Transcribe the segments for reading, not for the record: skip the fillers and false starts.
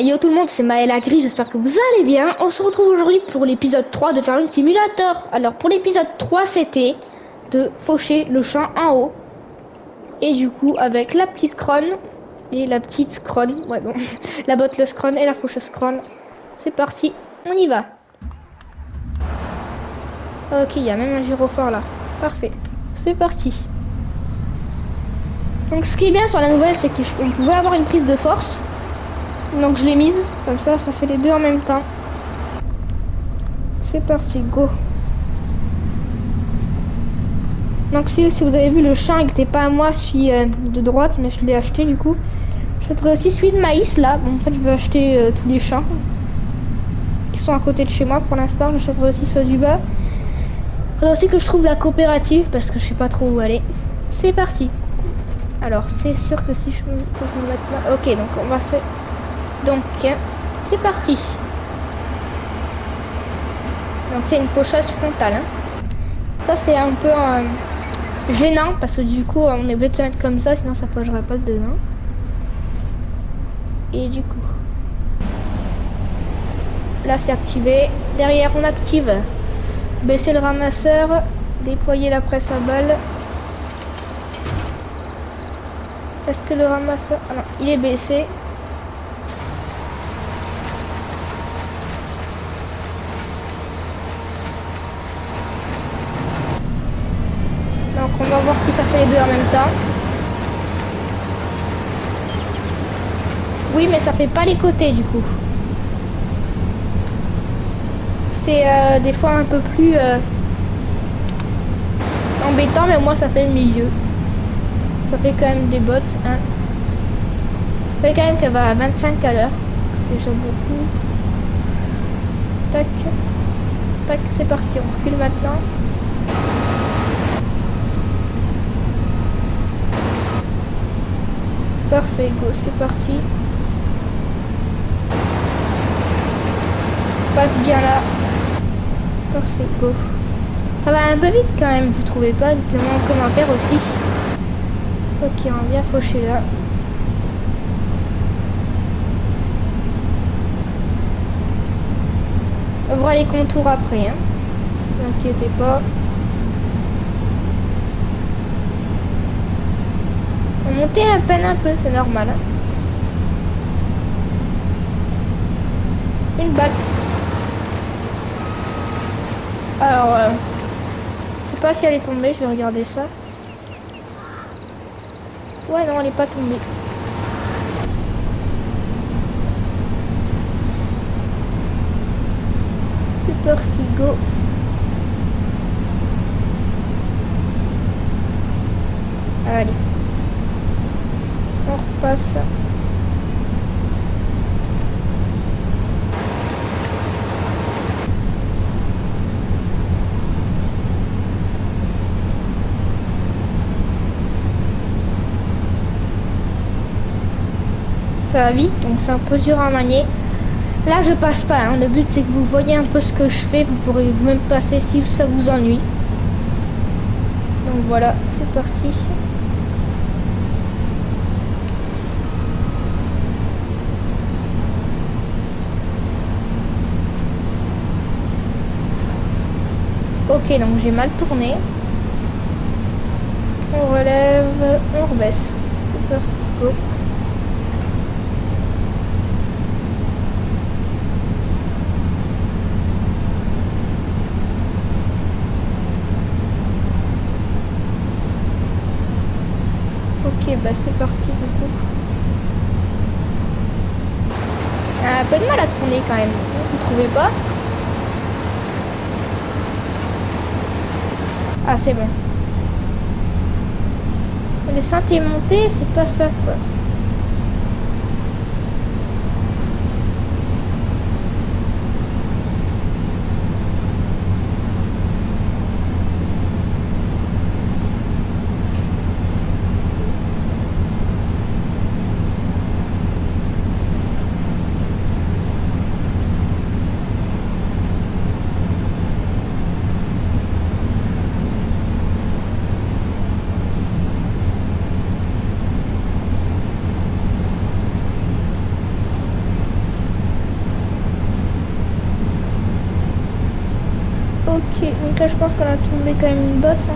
Hey yo tout le monde, c'est Maëla Gris, j'espère que vous allez bien. On se retrouve aujourd'hui pour l'épisode 3 de Farming Simulator. Alors pour l'épisode 3, c'était de faucher le champ en haut. Et du coup avec la petite crone et la petite scrone, ouais bon, la bottleuse crone et la faucheuse crone. C'est parti, on y va. Ok, il y a même un gyrophare là. Parfait, c'est parti. Donc ce qui est bien sur la nouvelle, c'est qu'on pouvait avoir une prise de force. Donc je l'ai mise, comme ça fait les deux en même temps. C'est parti, go. Donc si vous avez vu, le champ n'était pas à moi, celui de droite, mais je l'ai acheté du coup. Je ferai aussi celui de maïs là. Bon, en fait, je veux acheter tous les champs qui sont à côté de chez moi pour l'instant. J'achèterai aussi ceux du bas. Il faudra aussi que je trouve la coopérative parce que je sais pas trop où aller. C'est parti. Alors, c'est sûr que si je me mette là. Ok, donc on va se. Donc, c'est parti. Donc, c'est une faucheuse frontale. Hein. Ça, c'est un peu gênant parce que du coup, on est obligé de se mettre comme ça, sinon ça poserait pas dedans. Et du coup, là c'est activé. Derrière on active baisser le ramasseur, déployer la presse à balles. Est-ce que le ramasseur... Ah non, il est baissé. Donc on va voir si ça fait les deux en même temps. Oui, mais ça fait pas les côtés du coup. C'est des fois un peu plus embêtant, mais au moins ça fait le milieu. Ça fait quand même des bottes. Hein. Ça fait quand même qu'elle va à 25 à l'heure. C'est déjà beaucoup. Tac. Tac, c'est parti. On recule maintenant. Parfait, go, c'est parti. Passe bien là. Parfait, go. Ça va un peu vite quand même, vous trouvez pas? Dites-le moi en commentaire aussi. Ok, on vient faucher là. On verra les contours après, hein. Ne vous inquiétez pas. On montait à peine un peu, c'est normal. Hein. Une balle. Alors, je sais pas si elle est tombée, je vais regarder ça. Ouais, non, elle est pas tombée. C'est parti, go. Allez. On repasse là. Ça va vite, donc c'est un peu dur à manier. Là, je passe pas. Hein. Le but, c'est que vous voyez un peu ce que je fais. Vous pourrez vous-même passer si ça vous ennuie. Donc voilà, c'est parti. Ok, donc j'ai mal tourné. On relève, on rebaisse. C'est parti, go. Ok, bah c'est parti du coup. Un peu de mal à tourner quand même, vous trouvez pas? Ah c'est bon. Les synthés montés, c'est pas ça quoi. donc là je pense qu'on a tombé quand même une botte. Hein.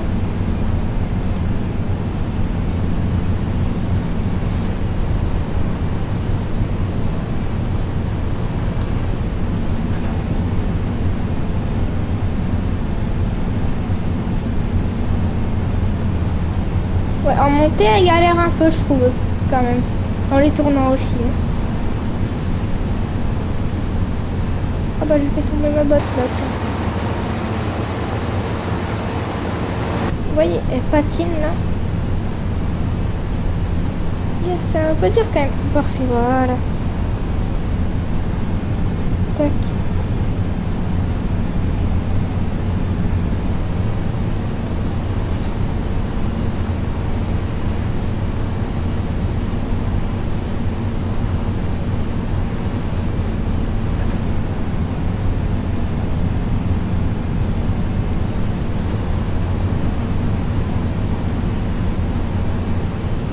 Ouais, en montée, elle galère un peu, je trouve, quand même. En les tournant aussi. Hein. Ah bah, j'ai fait tomber ma botte là, tiens. Vous voyez, elle patine là. Yes, ça veut dire quand même. Parfait, voilà. Tac.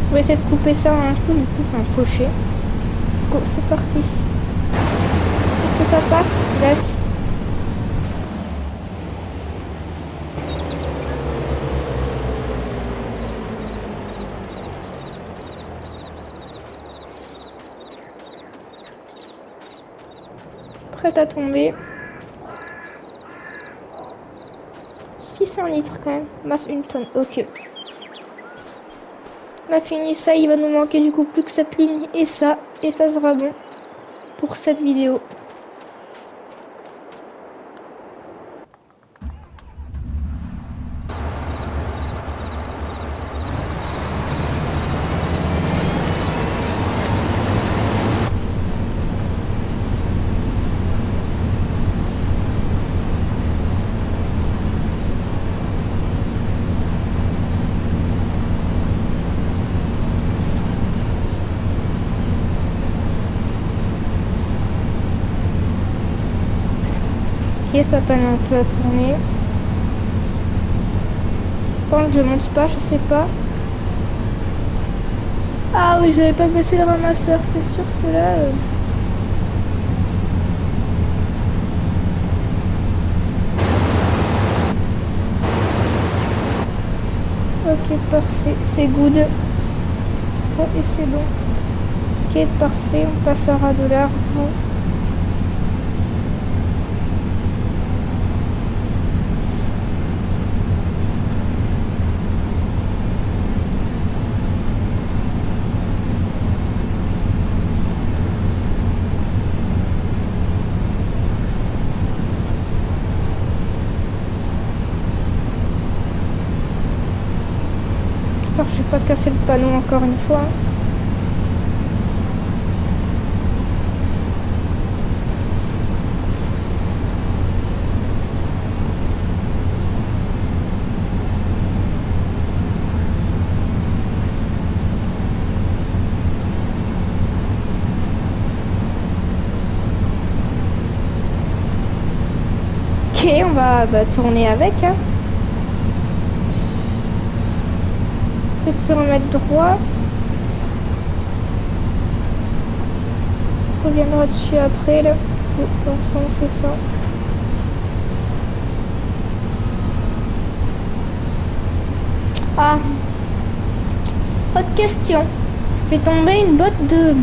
On va essayer de couper ça un coup, du coup, enfin, faucher. Go, c'est parti. Est-ce que ça passe? Laisse. Prête à tomber. 600 litres quand même. Masse 1 tonne. Ok. On a fini ça. Il va nous manquer du coup plus que cette ligne et ça. Et ça sera bon pour cette vidéo. Ok, ça peine un peu à tourner. Quand je monte pas, je sais pas. Ah oui, je n'avais pas baissé le ramasseur, c'est sûr que là... Ok, parfait, c'est good. Ça et c'est bon. Ok, parfait, on passera de l'arbre. J'espère que je vais pas casser le panneau encore une fois. Ok, on va tourner avec. Hein. C'est de se remettre droit. On reviendra dessus après là. Pour l'instant on fait ça. Ah, autre question. Je fais tomber une botte de...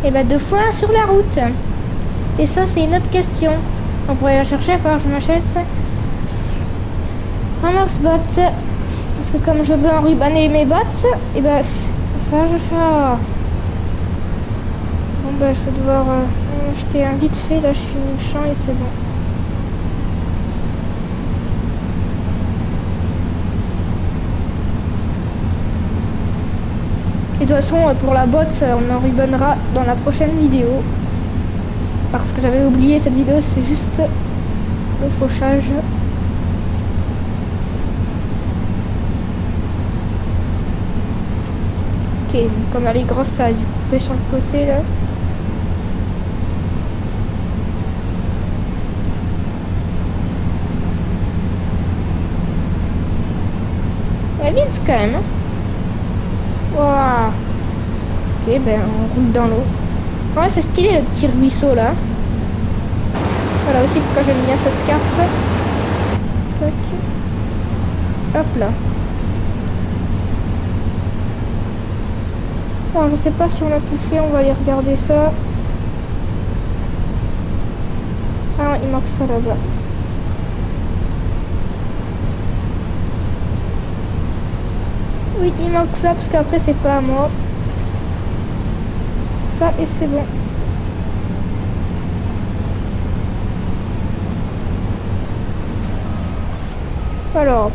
Et bah 2 fois sur la route. Et ça c'est une autre question. On pourrait la chercher, quand je m'achète un Morsbot. Parce que comme je veux enrubanner mes bottes, et bah enfin je fais... Bon bah je vais devoir acheter un vite fait, là je finis le champ et c'est bon. Et de toute façon pour la botte on enrubannera dans la prochaine vidéo. Parce que j'avais oublié, cette vidéo c'est juste le fauchage. Ok, donc comme elle est grosse, ça a dû couper sur le côté là. Elle vise quand même. Waouh. Ok, ben on roule dans l'eau. Ouais, c'est stylé le petit ruisseau là. Voilà aussi pourquoi j'aime bien cette carte. Tac. Hop là. Bon, je sais pas si on a tout fait, on va aller regarder ça. Ah, il manque ça là-bas. Oui, il manque ça parce qu'après c'est pas à moi. Ça et c'est bon. Alors.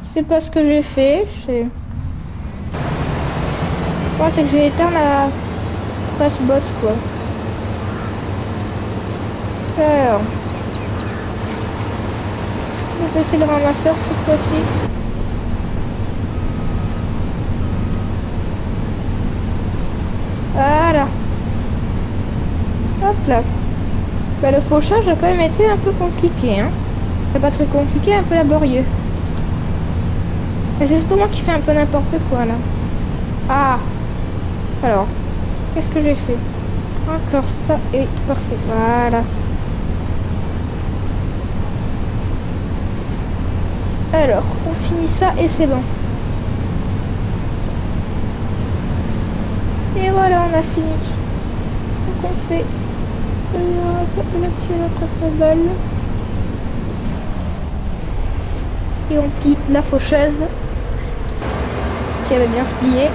Je sais pas ce que j'ai fait. Moi, c'est que j'ai éteint la Crashbox quoi. Alors. Je vais passer le ramasseur cette fois-ci. Voilà. Hop là. Bah, le fauchage a quand même été un peu compliqué. Hein. C'est pas très compliqué, un peu laborieux. Et c'est surtout moi qui fais un peu n'importe quoi là. Ah. Alors. Qu'est-ce que j'ai fait? Encore ça. Et parfait. Voilà. Alors, on finit ça et c'est bon. Et voilà, on a fini. Donc on fait la sa balle. Et on plie la faucheuse. Si elle veut bien se plier.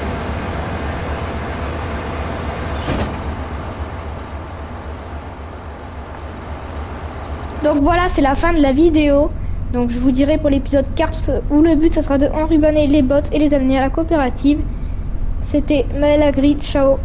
Donc voilà, c'est la fin de la vidéo. Donc je vous dirai pour l'épisode 4 où le but ça sera de enrubanner les bots et les amener à la coopérative. C'était Maël Agri, ciao.